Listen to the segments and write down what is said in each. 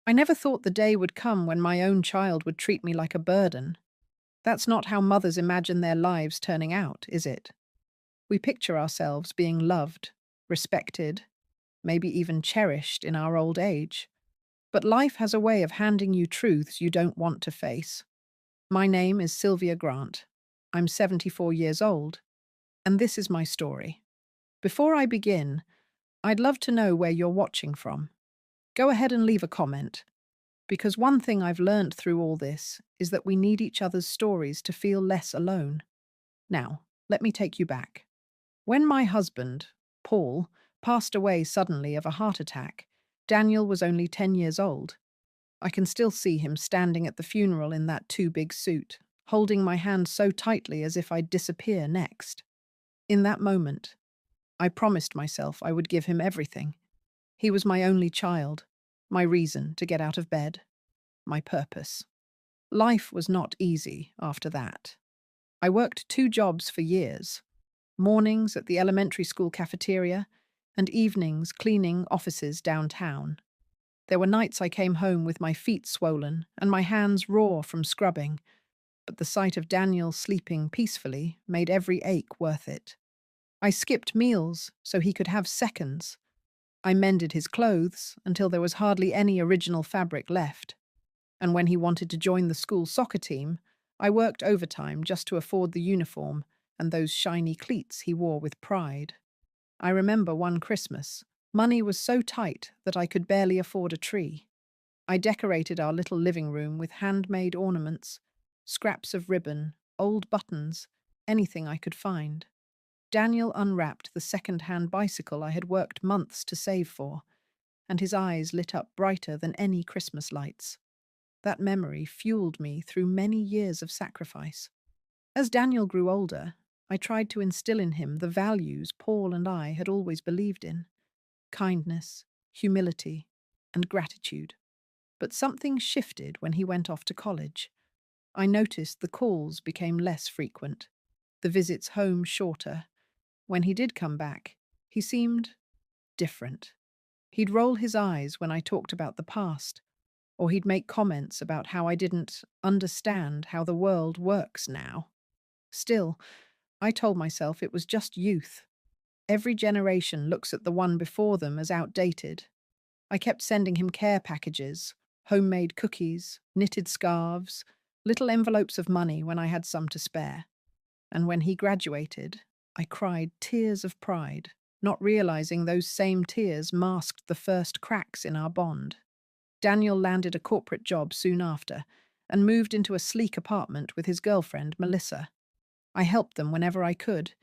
I never thought the day would come when my own child would treat me like a burden. That's not how mothers imagine their lives turning out, is it? We picture ourselves being loved, respected, maybe even cherished in our old age. But life has a way of handing you truths you don't want to face. My name is Sylvia Grant. I'm 74 years old, and this is my story. Before I begin, I'd love to know where you're watching from. Go ahead and leave a comment, because one thing I've learned through all this is that we need each other's stories to feel less alone. Now, let me take you back. When my husband, Paul, passed away suddenly of a heart attack, Daniel was only 10 years old. I can still see him standing at the funeral in that too big suit, holding my hand so tightly as if I'd disappear next. In that moment, I promised myself I would give him everything. He was my only child, my reason to get out of bed, my purpose. Life was not easy after that. I worked 2 jobs for years, mornings at the elementary school cafeteria and evenings cleaning offices downtown. There were nights I came home with my feet swollen and my hands raw from scrubbing, but the sight of Daniel sleeping peacefully made every ache worth it. I skipped meals so he could have seconds. I mended his clothes until there was hardly any original fabric left. And when he wanted to join the school soccer team, I worked overtime just to afford the uniform and those shiny cleats he wore with pride. I remember one Christmas, money was so tight that I could barely afford a tree. I decorated our little living room with handmade ornaments, scraps of ribbon, old buttons, anything I could find. Daniel unwrapped the second-hand bicycle I had worked months to save for, and his eyes lit up brighter than any Christmas lights. That memory fueled me through many years of sacrifice. As Daniel grew older, I tried to instill in him the values Paul and I had always believed in: kindness, humility, and gratitude. But something shifted when he went off to college. I noticed the calls became less frequent, the visits home shorter. When he did come back, he seemed different. He'd roll his eyes when I talked about the past, or he'd make comments about how I didn't understand how the world works now. Still, I told myself it was just youth. Every generation looks at the one before them as outdated. I kept sending him care packages, homemade cookies, knitted scarves, little envelopes of money when I had some to spare. And when he graduated, I cried tears of pride, not realizing those same tears masked the first cracks in our bond. Daniel landed a corporate job soon after and moved into a sleek apartment with his girlfriend, Melissa. I helped them whenever I could,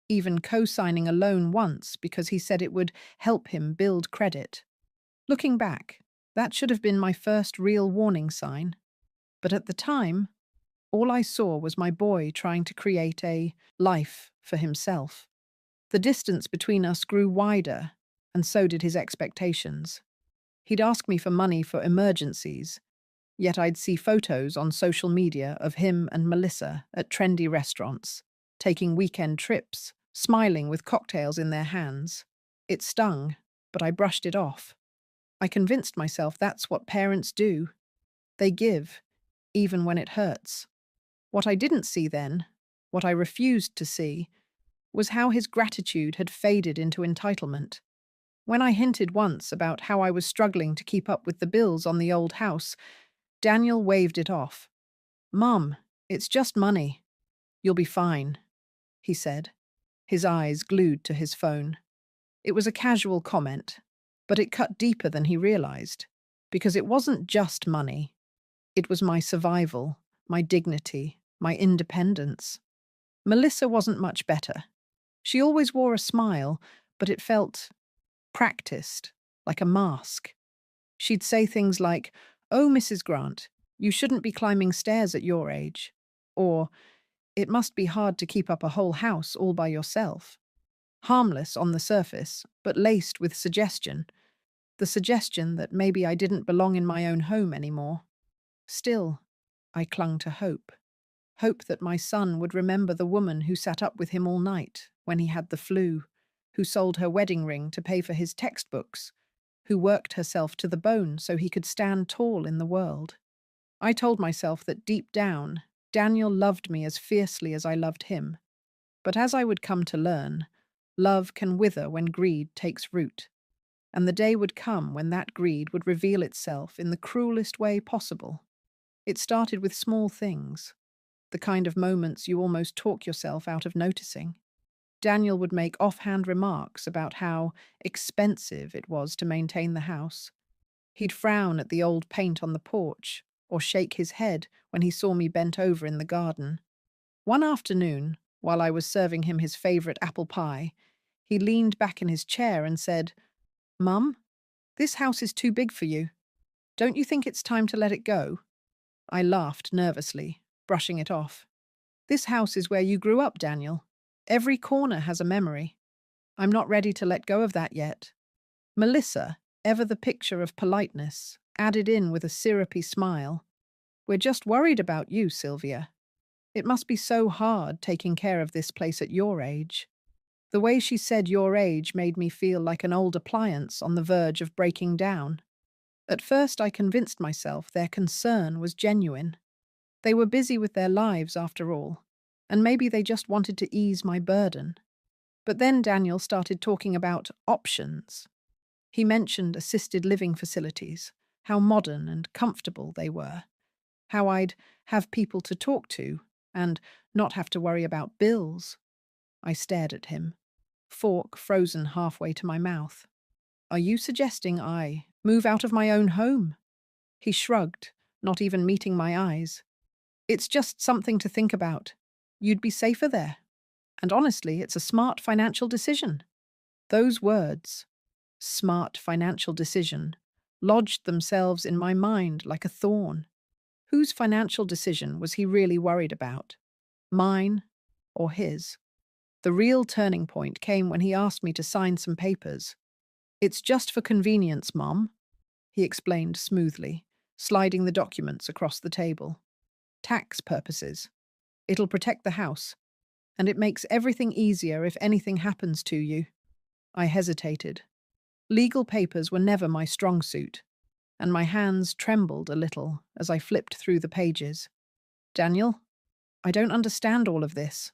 even co-signing a loan once because he said it would help him build credit. Looking back, that should have been my first real warning sign. But at the time, all I saw was my boy trying to create a life for himself. The distance between us grew wider, and so did his expectations. He'd ask me for money for emergencies, yet I'd see photos on social media of him and Melissa at trendy restaurants, taking weekend trips, smiling with cocktails in their hands. It stung, but I brushed it off. I convinced myself that's what parents do. They give, even when it hurts. What I didn't see then, what I refused to see, was how his gratitude had faded into entitlement. When I hinted once about how I was struggling to keep up with the bills on the old house, Daniel waved it off. "Mum, it's just money. You'll be fine," he said, his eyes glued to his phone. It was a casual comment, but it cut deeper than he realized, because it wasn't just money. It was my survival, my dignity, my independence. Melissa wasn't much better. She always wore a smile, but it felt practiced, like a mask. She'd say things like, "Oh, Mrs. Grant, you shouldn't be climbing stairs at your age," or "It must be hard to keep up a whole house all by yourself." Harmless on the surface, but laced with suggestion. The suggestion that maybe I didn't belong in my own home anymore. Still, I clung to hope. Hope that my son would remember the woman who sat up with him all night when he had the flu, who sold her wedding ring to pay for his textbooks, who worked herself to the bone so he could stand tall in the world. I told myself that deep down, Daniel loved me as fiercely as I loved him. But as I would come to learn, love can wither when greed takes root, and the day would come when that greed would reveal itself in the cruelest way possible. It started with small things, the kind of moments you almost talk yourself out of noticing. Daniel would make offhand remarks about how expensive it was to maintain the house. He'd frown at the old paint on the porch, or shake his head when he saw me bent over in the garden. One afternoon, while I was serving him his favorite apple pie, he leaned back in his chair and said, "Mum, this house is too big for you. Don't you think it's time to let it go?" I laughed nervously, brushing it off. "This house is where you grew up, Daniel. Every corner has a memory. I'm not ready to let go of that yet." Melissa, ever the picture of politeness, added in with a syrupy smile, "We're just worried about you, Sylvia. It must be so hard taking care of this place at your age." The way she said your age made me feel like an old appliance on the verge of breaking down. At first I convinced myself their concern was genuine. They were busy with their lives after all, and maybe they just wanted to ease my burden. But then Daniel started talking about options. He mentioned assisted living facilities, how modern and comfortable they were, how I'd have people to talk to and not have to worry about bills. I stared at him, fork frozen halfway to my mouth. "Are you suggesting I move out of my own home?" He shrugged, not even meeting my eyes. "It's just something to think about. You'd be safer there. And honestly, it's a smart financial decision." Those words, smart financial decision, lodged themselves in my mind like a thorn. Whose financial decision was he really worried about? Mine or his? The real turning point came when he asked me to sign some papers. "It's just for convenience, Mom," he explained smoothly, sliding the documents across the table. "Tax purposes. It'll protect the house, and it makes everything easier if anything happens to you." I hesitated. Legal papers were never my strong suit, and my hands trembled a little as I flipped through the pages. "Daniel, I don't understand all of this."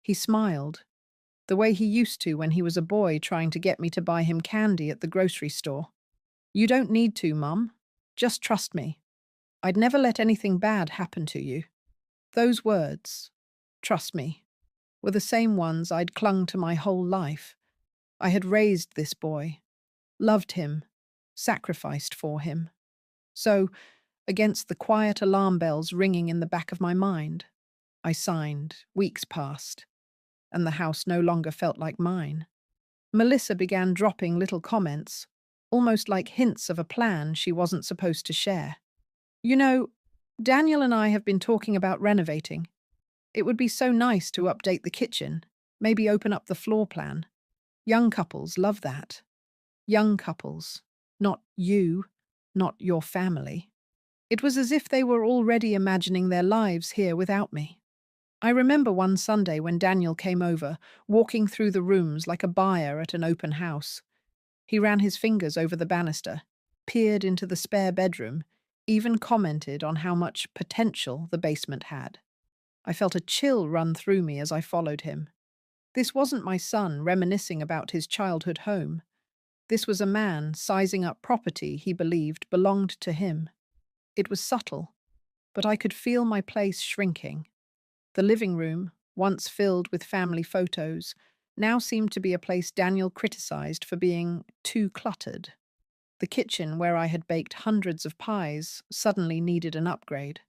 He smiled, the way he used to when he was a boy trying to get me to buy him candy at the grocery store. "You don't need to, Mum. Just trust me. I'd never let anything bad happen to you." Those words, "trust me," were the same ones I'd clung to my whole life. I had raised this boy, loved him, sacrificed for him. So, against the quiet alarm bells ringing in the back of my mind, I signed. Weeks passed, and the house no longer felt like mine. Melissa began dropping little comments, almost like hints of a plan she wasn't supposed to share. "You know, Daniel and I have been talking about renovating. It would be so nice to update the kitchen, maybe open up the floor plan. Young couples love that. Young couples, not you, not your family." It was as if they were already imagining their lives here without me. I remember one Sunday when Daniel came over, walking through the rooms like a buyer at an open house. He ran his fingers over the banister, peered into the spare bedroom, even commented on how much potential the basement had. I felt a chill run through me as I followed him. This wasn't my son reminiscing about his childhood home. This was a man sizing up property he believed belonged to him. It was subtle, but I could feel my place shrinking. The living room, once filled with family photos, now seemed to be a place Daniel criticized for being too cluttered. The kitchen, where I had baked hundreds of pies, suddenly needed an upgrade.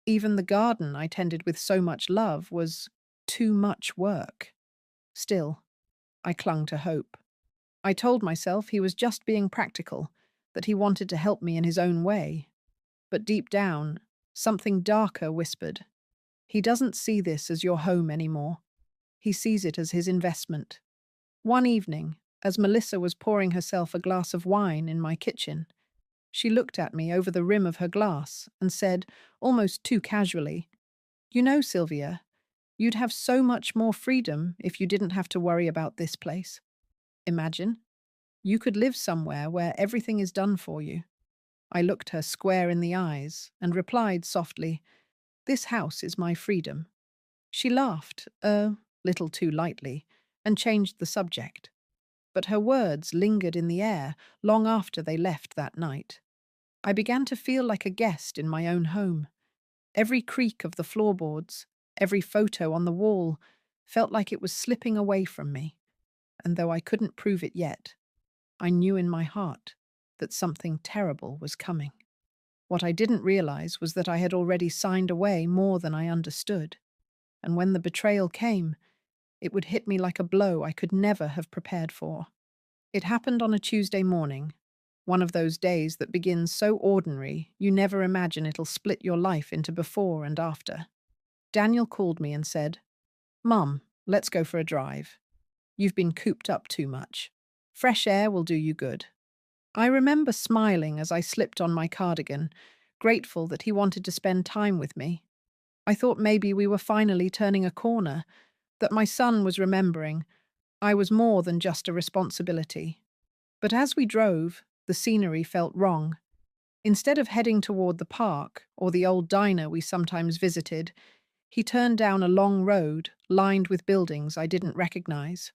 Even the garden I tended with so much love was too much work. Still, I clung to hope. I told myself he was just being practical, that he wanted to help me in his own way. But deep down, something darker whispered, "He doesn't see this as your home anymore. He sees it as his investment." One evening, as Melissa was pouring herself a glass of wine in my kitchen, she looked at me over the rim of her glass and said, almost too casually, "You know, Sylvia, you'd have so much more freedom if you didn't have to worry about this place. Imagine, You could live somewhere where everything is done for you. I looked her square in the eyes and replied softly, "This house is my freedom." She laughed, a little too lightly, and changed the subject. But her words lingered in the air long after they left that night. I began to feel like a guest in my own home. Every creak of the floorboards, every photo on the wall, felt like it was slipping away from me, and though I couldn't prove it yet, I knew in my heart that something terrible was coming. What I didn't realize was that I had already signed away more than I understood, and when the betrayal came, it would hit me like a blow I could never have prepared for. It happened on a Tuesday morning, one of those days that begins so ordinary you never imagine it'll split your life into before and after. Daniel called me and said, "Mum, let's go for a drive. You've been cooped up too much. Fresh air will do you good." I remember smiling as I slipped on my cardigan, grateful that he wanted to spend time with me. I thought maybe we were finally turning a corner, that my son was remembering I was more than just a responsibility. But as we drove, the scenery felt wrong. Instead of heading toward the park or the old diner we sometimes visited, he turned down a long road lined with buildings I didn't recognize.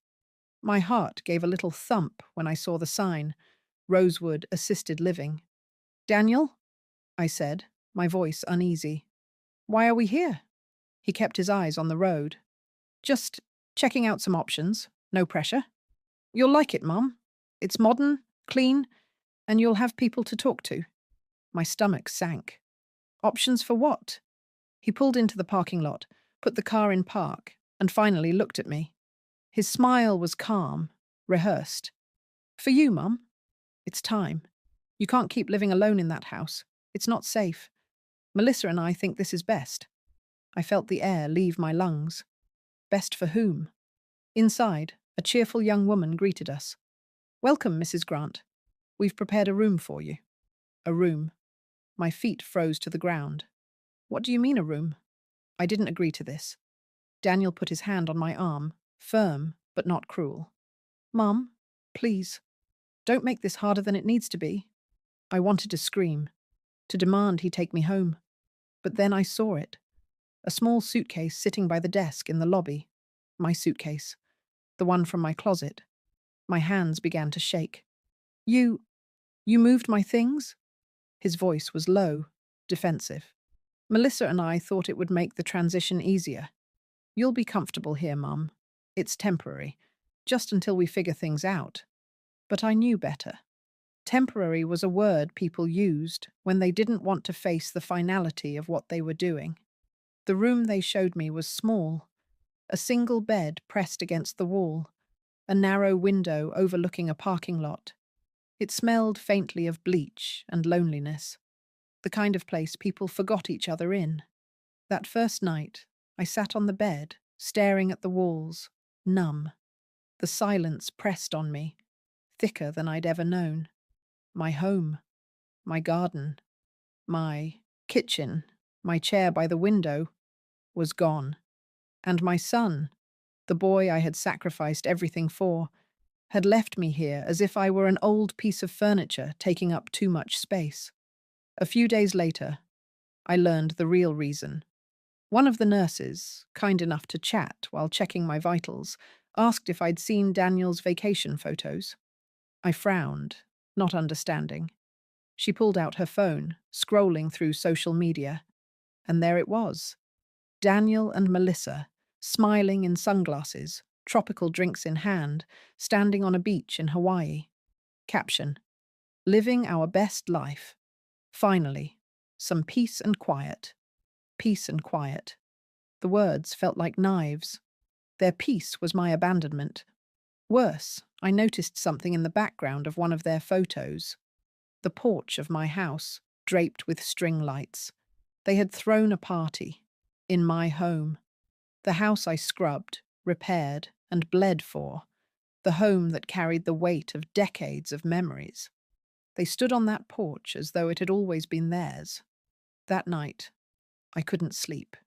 My heart gave a little thump when I saw the sign, Rosewood Assisted Living. "Daniel?" I said, my voice uneasy. "Why are we here?" He kept his eyes on the road. "Just checking out some options. No pressure. You'll like it, Mum. It's modern, clean, and you'll have people to talk to." My stomach sank. Options for what? He pulled into the parking lot, put the car in park, and finally looked at me. His smile was calm, rehearsed. "For you, Mum. It's time. You can't keep living alone in that house. It's not safe. Melissa and I think this is best." I felt the air leave my lungs. Best for whom? Inside, a cheerful young woman greeted us. "Welcome, Mrs. Grant. We've prepared a room for you." A room. My feet froze to the ground. "What do you mean, a room?" I didn't agree to this. Daniel put his hand on my arm, firm but not cruel. "Mum, please, don't make this harder than it needs to be." I wanted to scream, to demand he take me home. But then I saw it. A small suitcase sitting by the desk in the lobby. My suitcase. The one from my closet. My hands began to shake. You moved my things?" His voice was low, defensive. "Melissa and I thought it would make the transition easier. You'll be comfortable here, Mum. It's temporary, just until we figure things out." But I knew better. Temporary was a word people used when they didn't want to face the finality of what they were doing. The room they showed me was small, a single bed pressed against the wall, a narrow window overlooking a parking lot. It smelled faintly of bleach and loneliness, the kind of place people forgot each other in. That first night, I sat on the bed, staring at the walls, numb. The silence pressed on me, thicker than I'd ever known. My home, my garden, my kitchen, my chair by the window was gone. And my son, the boy I had sacrificed everything for, had left me here as if I were an old piece of furniture taking up too much space. A few days later, I learned the real reason. One of the nurses, kind enough to chat while checking my vitals, asked if I'd seen Daniel's vacation photos. I frowned, not understanding. She pulled out her phone, scrolling through social media, and there it was. Daniel and Melissa, smiling in sunglasses, tropical drinks in hand, standing on a beach in Hawaii. Caption: "Living our best life. Finally, some peace and quiet." Peace and quiet. The words felt like knives. Their peace was my abandonment. Worse, I noticed something in the background of one of their photos. The porch of my house, draped with string lights. They had thrown a party. In my home. The house I scrubbed, repaired, and bled for. The home that carried the weight of decades of memories. They stood on that porch as though it had always been theirs. That night, I couldn't sleep.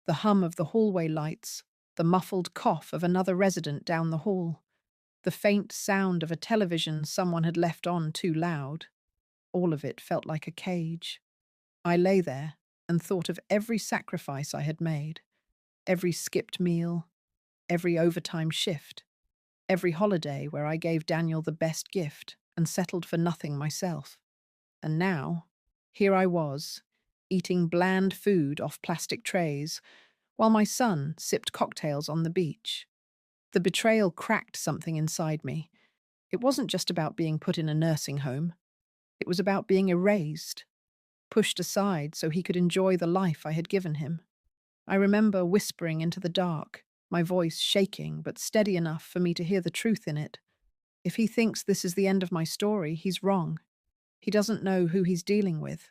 The hum of the hallway lights, the muffled cough of another resident down the hall. the faint sound of a television someone had left on too loud. All of it felt like a cage. I lay there and thought of every sacrifice I had made, every skipped meal, every overtime shift, every holiday where I gave Daniel the best gift and settled for nothing myself. And now, here I was, eating bland food off plastic trays, while my son sipped cocktails on the beach. The betrayal cracked something inside me. It wasn't just about being put in a nursing home. It was about being erased, pushed aside so he could enjoy the life I had given him. I remember whispering into the dark, my voice shaking but steady enough for me to hear the truth in it. If he thinks this is the end of my story, he's wrong. He doesn't know who he's dealing with.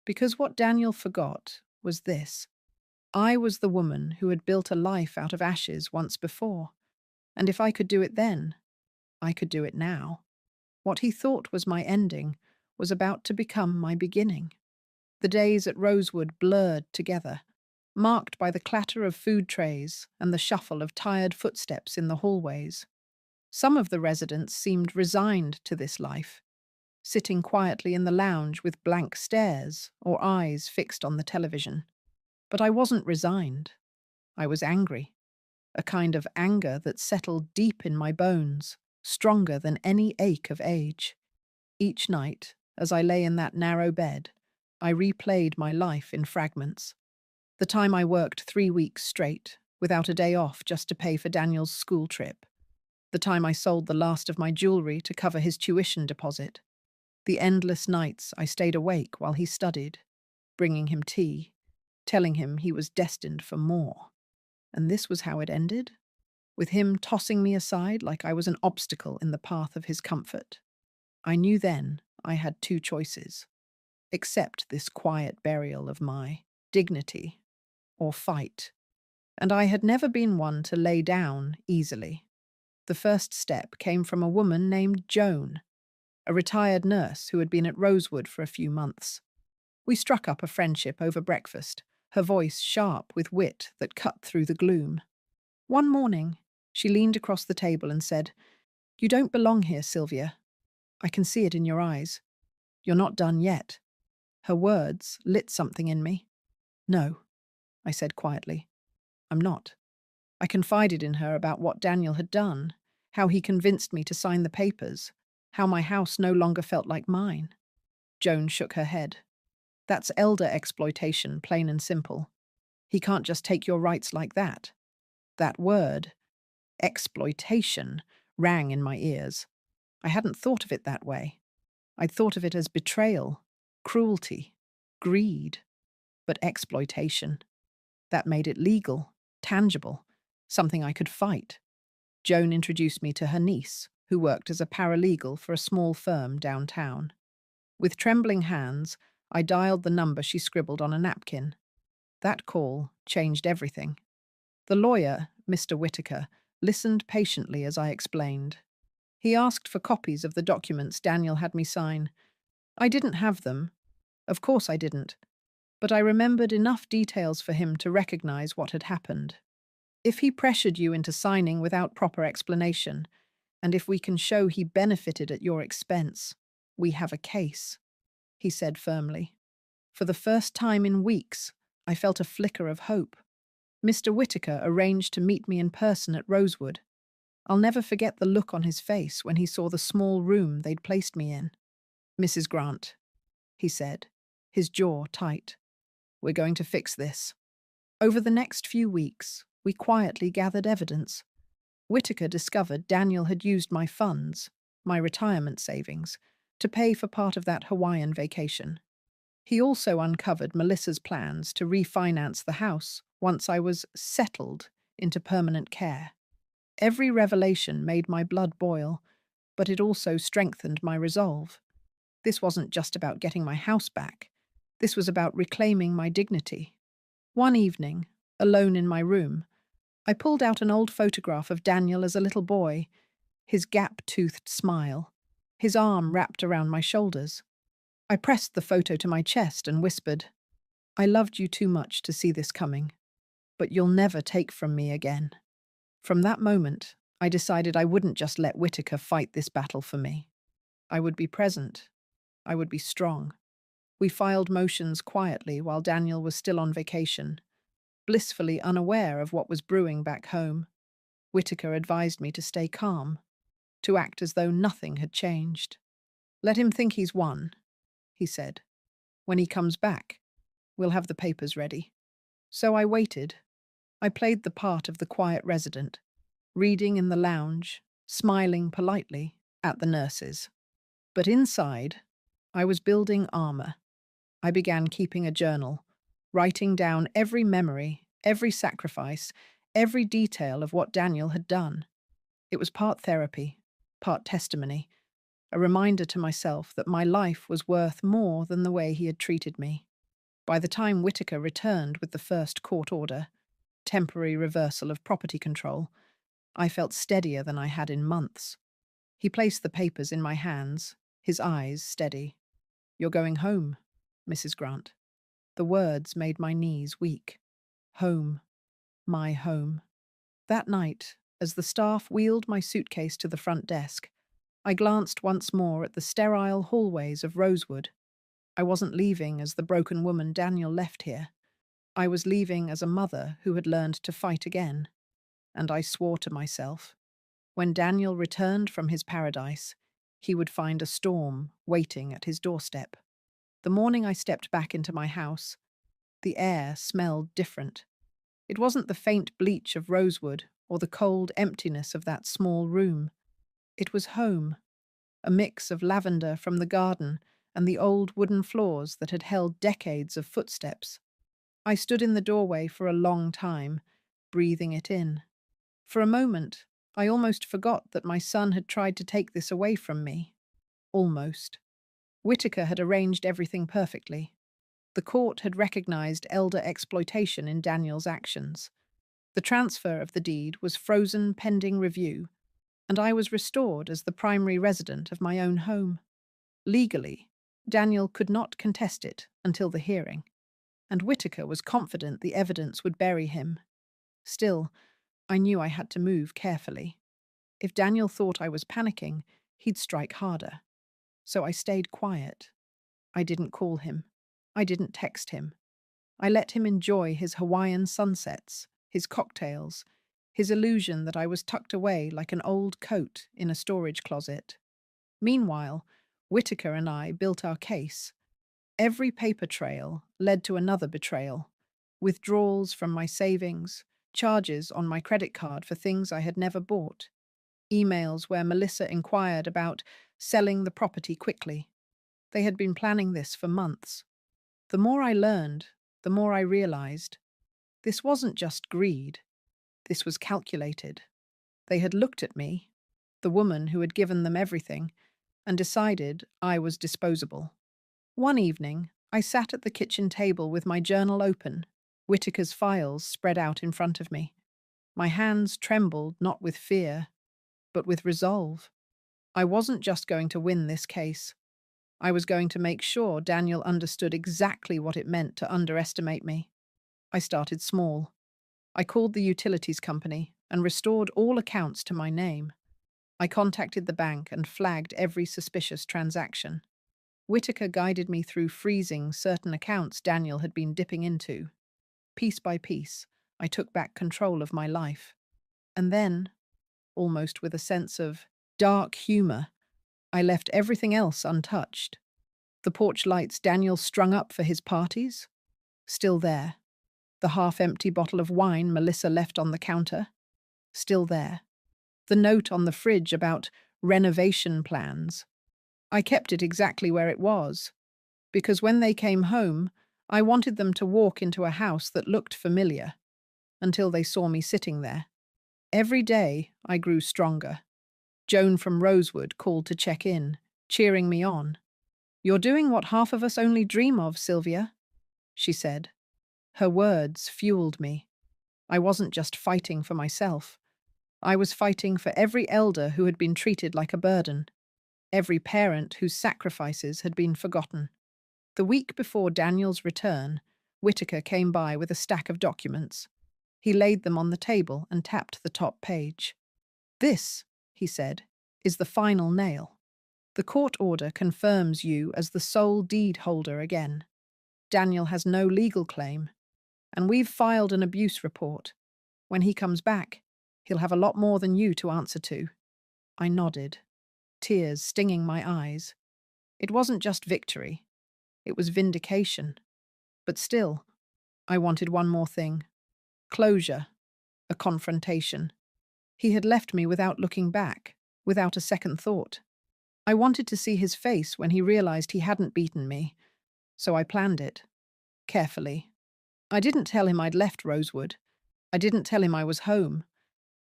Because what Daniel forgot was this. I was the woman who had built a life out of ashes once before. And if I could do it then, I could do it now. What he thought was my ending was about to become my beginning. The days at Rosewood blurred together, marked by the clatter of food trays and the shuffle of tired footsteps in the hallways. Some of the residents seemed resigned to this life, sitting quietly in the lounge with blank stares or eyes fixed on the television. But I wasn't resigned. I was angry, a kind of anger that settled deep in my bones, stronger than any ache of age. Each night, as I lay in that narrow bed, I replayed my life in fragments. The time I worked 3 weeks straight, without a day off just to pay for Daniel's school trip. The time I sold the last of my jewelry to cover his tuition deposit. The endless nights I stayed awake while he studied, bringing him tea, telling him he was destined for more. And this was how it ended? With him tossing me aside like I was an obstacle in the path of his comfort. I knew then I had two choices. Accept this quiet burial of my dignity, or fight. And I had never been one to lay down easily. The first step came from a woman named Joan, a retired nurse who had been at Rosewood for a few months. We struck up a friendship over breakfast, her voice sharp with wit that cut through the gloom. One morning, she leaned across the table and said, "You don't belong here, Sylvia. I can see it in your eyes. You're not done yet." Her words lit something in me. "No," I said quietly. "I'm not." I confided in her about what Daniel had done, how he convinced me to sign the papers, how my house no longer felt like mine. Joan shook her head. "That's elder exploitation, plain and simple. He can't just take your rights like that." That word, exploitation, rang in my ears. I hadn't thought of it that way. I'd thought of it as betrayal, cruelty, greed. But exploitation. That made it legal, tangible, something I could fight. Joan introduced me to her niece, who worked as a paralegal for a small firm downtown. With trembling hands, I dialed the number she scribbled on a napkin. That call changed everything. The lawyer, Mr. Whitaker, listened patiently as I explained. He asked for copies of the documents Daniel had me sign. I didn't have them. Of course I didn't. But I remembered enough details for him to recognize what had happened. If he pressured you into signing without proper explanation, and if we can show he benefited at your expense, we have a case, he said firmly. For the first time in weeks, I felt a flicker of hope. Mr. Whitaker arranged to meet me in person at Rosewood. I'll never forget the look on his face when he saw the small room they'd placed me in. "Mrs. Grant," he said, his jaw tight. "We're going to fix this." Over the next few weeks, we quietly gathered evidence. Whitaker discovered Daniel had used my funds, my retirement savings, to pay for part of that Hawaiian vacation. He also uncovered Melissa's plans to refinance the house once I was settled into permanent care. Every revelation made my blood boil, but it also strengthened my resolve. This wasn't just about getting my house back. This was about reclaiming my dignity. One evening, alone in my room, I pulled out an old photograph of Daniel as a little boy, his gap-toothed smile, his arm wrapped around my shoulders. I pressed the photo to my chest and whispered, "I loved you too much to see this coming, but you'll never take from me again." From that moment, I decided I wouldn't just let Whitaker fight this battle for me. I would be present. I would be strong. We filed motions quietly while Daniel was still on vacation, blissfully unaware of what was brewing back home. Whitaker advised me to stay calm, to act as though nothing had changed. Let him think he's won, he said. When he comes back, we'll have the papers ready. So I waited. I played the part of the quiet resident, reading in the lounge, smiling politely at the nurses. But inside, I was building armor. I began keeping a journal, writing down every memory, every sacrifice, every detail of what Daniel had done. It was part therapy, part testimony, a reminder to myself that my life was worth more than the way he had treated me. By the time Whitaker returned with the first court order, temporary reversal of property control, I felt steadier than I had in months. He placed the papers in my hands, his eyes steady. "You're going home, Mrs. Grant." The words made my knees weak. Home. My home. That night, as the staff wheeled my suitcase to the front desk, I glanced once more at the sterile hallways of Rosewood. I wasn't leaving as the broken woman Daniel left here. I was leaving as a mother who had learned to fight again. And I swore to myself, when Daniel returned from his paradise, he would find a storm waiting at his doorstep. The morning I stepped back into my house, the air smelled different. It wasn't the faint bleach of Rosewood or the cold emptiness of that small room. It was home, a mix of lavender from the garden and the old wooden floors that had held decades of footsteps. I stood in the doorway for a long time, breathing it in. For a moment, I almost forgot that my son had tried to take this away from me. Almost. Whitaker had arranged everything perfectly. The court had recognized elder exploitation in Daniel's actions. The transfer of the deed was frozen pending review, and I was restored as the primary resident of my own home. Legally, Daniel could not contest it until the hearing, and Whitaker was confident the evidence would bury him. Still, I knew I had to move carefully. If Daniel thought I was panicking, he'd strike harder. So I stayed quiet. I didn't call him. I didn't text him. I let him enjoy his Hawaiian sunsets, his cocktails, his illusion that I was tucked away like an old coat in a storage closet. Meanwhile, Whitaker and I built our case. Every paper trail led to another betrayal. Withdrawals from my savings, charges on my credit card for things I had never bought, emails where Melissa inquired about selling the property quickly. They had been planning this for months. The more I learned, the more I realized. This wasn't just greed. This was calculated. They had looked at me, the woman who had given them everything, and decided I was disposable. One evening, I sat at the kitchen table with my journal open, Whitaker's files spread out in front of me. My hands trembled not with fear, but with resolve. I wasn't just going to win this case. I was going to make sure Daniel understood exactly what it meant to underestimate me. I started small. I called the utilities company and restored all accounts to my name. I contacted the bank and flagged every suspicious transaction. Whitaker guided me through freezing certain accounts Daniel had been dipping into. Piece by piece, I took back control of my life. And then, almost with a sense of dark humor, I left everything else untouched. The porch lights Daniel strung up for his parties? Still there. The half-empty bottle of wine Melissa left on the counter? Still there. The note on the fridge about renovation plans? I kept it exactly where it was, because when they came home, I wanted them to walk into a house that looked familiar, until they saw me sitting there. Every day, I grew stronger. Joan from Rosewood called to check in, cheering me on. "You're doing what half of us only dream of, Sylvia," she said. Her words fueled me. I wasn't just fighting for myself. I was fighting for every elder who had been treated like a burden, every parent whose sacrifices had been forgotten. The week before Daniel's return, Whitaker came by with a stack of documents. He laid them on the table and tapped the top page. This, he said, is the final nail. The court order confirms you as the sole deed holder again. Daniel has no legal claim, and we've filed an abuse report. When he comes back, he'll have a lot more than you to answer to. I nodded, tears stinging my eyes. It wasn't just victory, it was vindication. But still, I wanted one more thing. Closure, a confrontation. He had left me without looking back, without a second thought. I wanted to see his face when he realized he hadn't beaten me, so I planned it, carefully. I didn't tell him I'd left Rosewood. I didn't tell him I was home.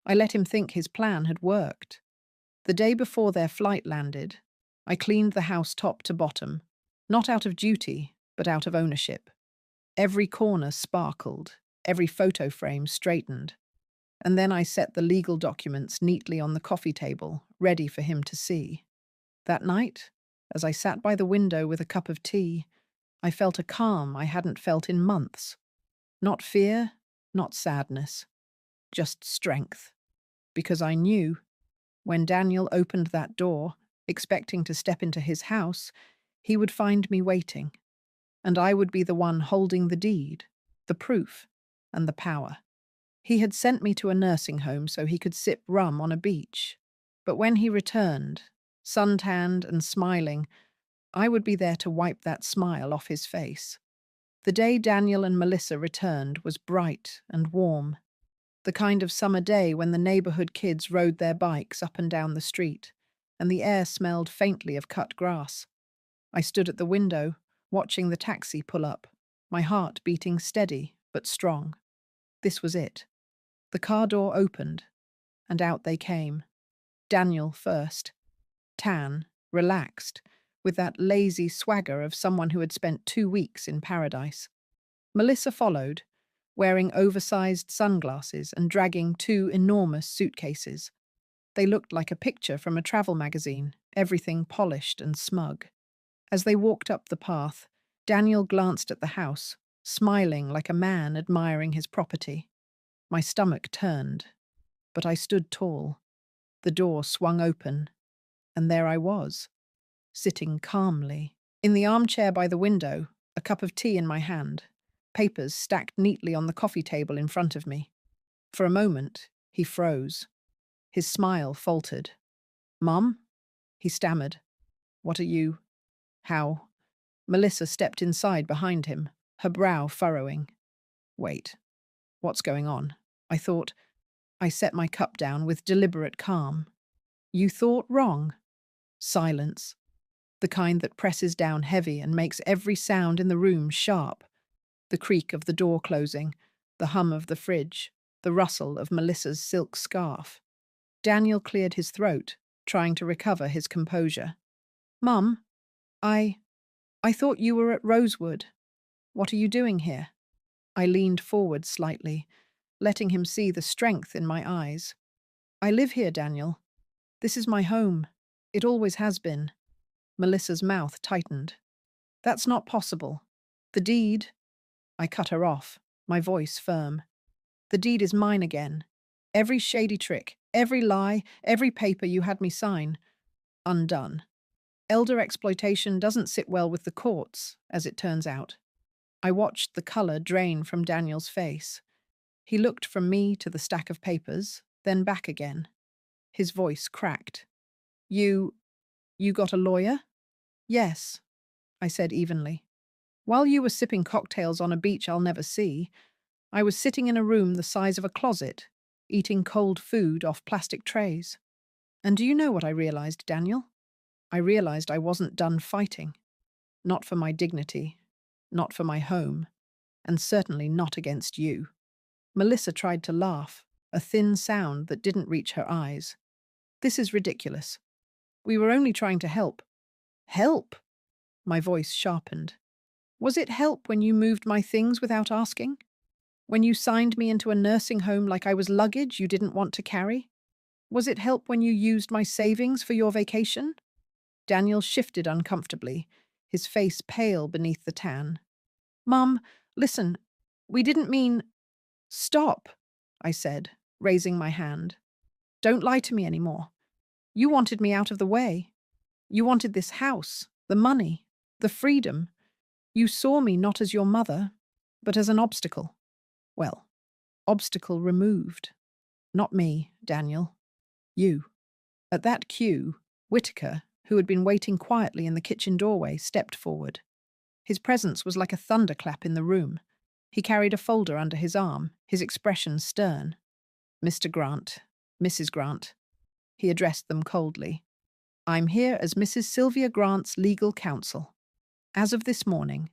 I let him think his plan had worked. The day before their flight landed, I cleaned the house top to bottom, not out of duty, but out of ownership. Every corner sparkled, every photo frame straightened. And then I set the legal documents neatly on the coffee table, ready for him to see. That night, as I sat by the window with a cup of tea, I felt a calm I hadn't felt in months. Not fear, not sadness, just strength. Because I knew, when Daniel opened that door, expecting to step into his house, he would find me waiting, and I would be the one holding the deed, the proof, and the power. He had sent me to a nursing home so he could sip rum on a beach. But when he returned, suntanned and smiling, I would be there to wipe that smile off his face. The day Daniel and Melissa returned was bright and warm, the kind of summer day when the neighborhood kids rode their bikes up and down the street, and the air smelled faintly of cut grass. I stood at the window, watching the taxi pull up, my heart beating steady but strong. This was it. The car door opened, and out they came. Daniel first, tan, relaxed, with that lazy swagger of someone who had spent 2 weeks in paradise. Melissa followed, wearing oversized sunglasses and dragging 2 enormous suitcases. They looked like a picture from a travel magazine, everything polished and smug. As they walked up the path, Daniel glanced at the house, smiling like a man admiring his property. My stomach turned, but I stood tall. The door swung open, and there I was, sitting calmly, in the armchair by the window, a cup of tea in my hand, papers stacked neatly on the coffee table in front of me. For a moment, he froze. His smile faltered. "Mum?" he stammered. "What are you... how?" Melissa stepped inside behind him, her brow furrowing. "Wait. What's going on?" I thought. I set my cup down with deliberate calm. "You thought wrong." Silence. The kind that presses down heavy and makes every sound in the room sharp. The creak of the door closing, the hum of the fridge, the rustle of Melissa's silk scarf. Daniel cleared his throat, trying to recover his composure. "Mum, I thought you were at Rosewood. What are you doing here?" I leaned forward slightly, letting him see the strength in my eyes. "I live here, Daniel. This is my home. It always has been." Melissa's mouth tightened. "That's not possible. The deed—" I cut her off, my voice firm. "The deed is mine again. Every shady trick, every lie, every paper you had me sign. Undone. Elder exploitation doesn't sit well with the courts, as it turns out." I watched the color drain from Daniel's face. He looked from me to the stack of papers, then back again. His voice cracked. You got a lawyer?" "Yes," I said evenly. "While you were sipping cocktails on a beach I'll never see, I was sitting in a room the size of a closet, eating cold food off plastic trays. And do you know what I realized, Daniel? I realized I wasn't done fighting. Not for my dignity, not for my home, and certainly not against you." Melissa tried to laugh, a thin sound that didn't reach her eyes. "This is ridiculous. We were only trying to help." "Help?" My voice sharpened. "Was it help when you moved my things without asking? When you signed me into a nursing home like I was luggage you didn't want to carry? Was it help when you used my savings for your vacation?" Daniel shifted uncomfortably, his face pale beneath the tan. "Mum, listen, we didn't mean—" "Stop," I said, raising my hand. Don't lie to me anymore. You wanted me out of the way. You wanted this house, the money, the freedom. You saw me not as your mother, but as an obstacle. Well, obstacle removed. Not me, Daniel. You. At that cue, Whitaker, who had been waiting quietly in the kitchen doorway, stepped forward. His presence was like a thunderclap in the room. He carried a folder under his arm, his expression stern. Mr. Grant, Mrs. Grant. He addressed them coldly. I'm here as Mrs. Sylvia Grant's legal counsel. As of this morning,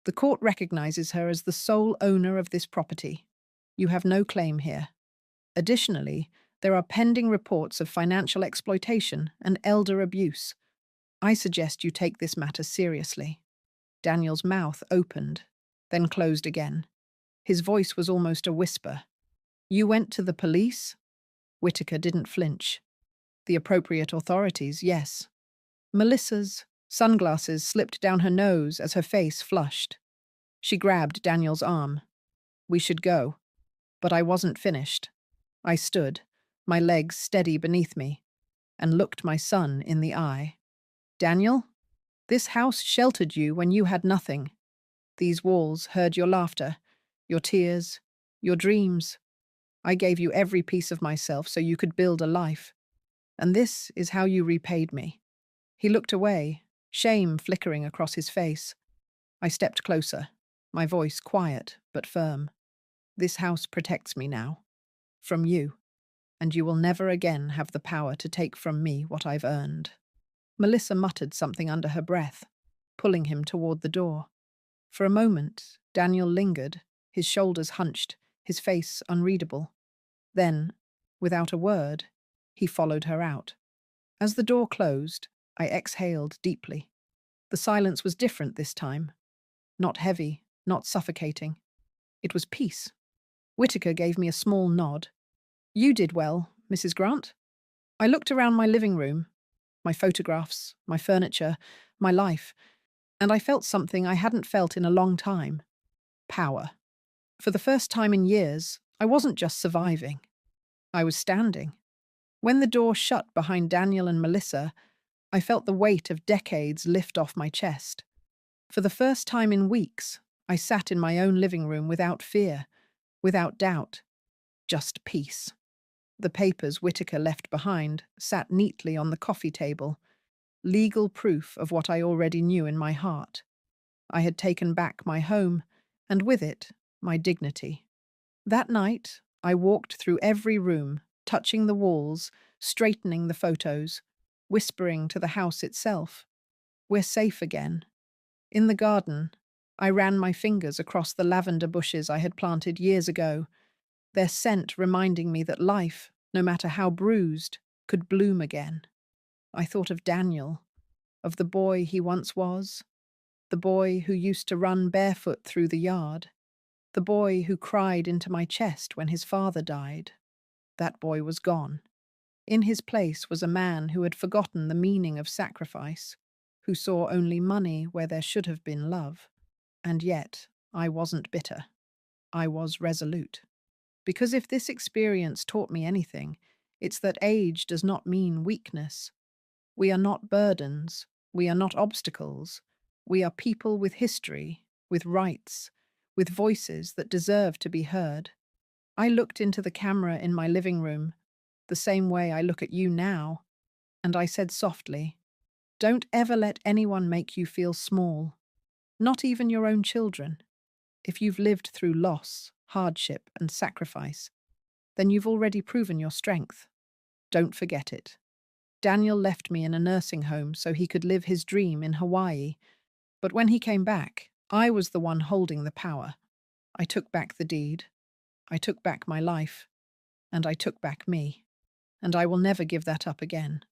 the court recognizes her as the sole owner of this property. You have no claim here. Additionally, there are pending reports of financial exploitation and elder abuse. I suggest you take this matter seriously. Daniel's mouth opened, then closed again. His voice was almost a whisper. You went to the police? Whitaker didn't flinch. The appropriate authorities, yes. Melissa's sunglasses slipped down her nose as her face flushed. She grabbed Daniel's arm. We should go. But I wasn't finished. I stood, my legs steady beneath me, and looked my son in the eye. Daniel, this house sheltered you when you had nothing. These walls heard your laughter, your tears, your dreams. I gave you every piece of myself so you could build a life. And this is how you repaid me. He looked away, shame flickering across his face. I stepped closer, my voice quiet but firm. This house protects me now. From you. And you will never again have the power to take from me what I've earned. Melissa muttered something under her breath, pulling him toward the door. For a moment, Daniel lingered, his shoulders hunched, his face unreadable. Then, without a word, he followed her out. As the door closed, I exhaled deeply. The silence was different this time. Not heavy, not suffocating. It was peace. Whitaker gave me a small nod. You did well, Mrs. Grant. I looked around my living room, my photographs, my furniture, my life, and I felt something I hadn't felt in a long time. Power. For the first time in years, I wasn't just surviving. I was standing. When the door shut behind Daniel and Melissa, I felt the weight of decades lift off my chest. For the first time in weeks, I sat in my own living room without fear, without doubt, just peace. The papers Whitaker left behind sat neatly on the coffee table, legal proof of what I already knew in my heart. I had taken back my home, and with it, my dignity. That night, I walked through every room, touching the walls, straightening the photos, whispering to the house itself, we're safe again. In the garden, I ran my fingers across the lavender bushes I had planted years ago, their scent reminding me that life, no matter how bruised, could bloom again. I thought of Daniel, of the boy he once was, the boy who used to run barefoot through the yard, the boy who cried into my chest when his father died. That boy was gone. In his place was a man who had forgotten the meaning of sacrifice, who saw only money where there should have been love. And yet, I wasn't bitter. I was resolute. Because if this experience taught me anything, it's that age does not mean weakness. We are not burdens. We are not obstacles. We are people with history, with rights, with voices that deserve to be heard. I looked into the camera in my living room, the same way I look at you now, and I said softly, don't ever let anyone make you feel small, not even your own children. If you've lived through loss, hardship, and sacrifice, then you've already proven your strength. Don't forget it. Daniel left me in a nursing home so he could live his dream in Hawaii, but when he came back, I was the one holding the power. I took back the deed. I took back my life. And I took back me. And I will never give that up again.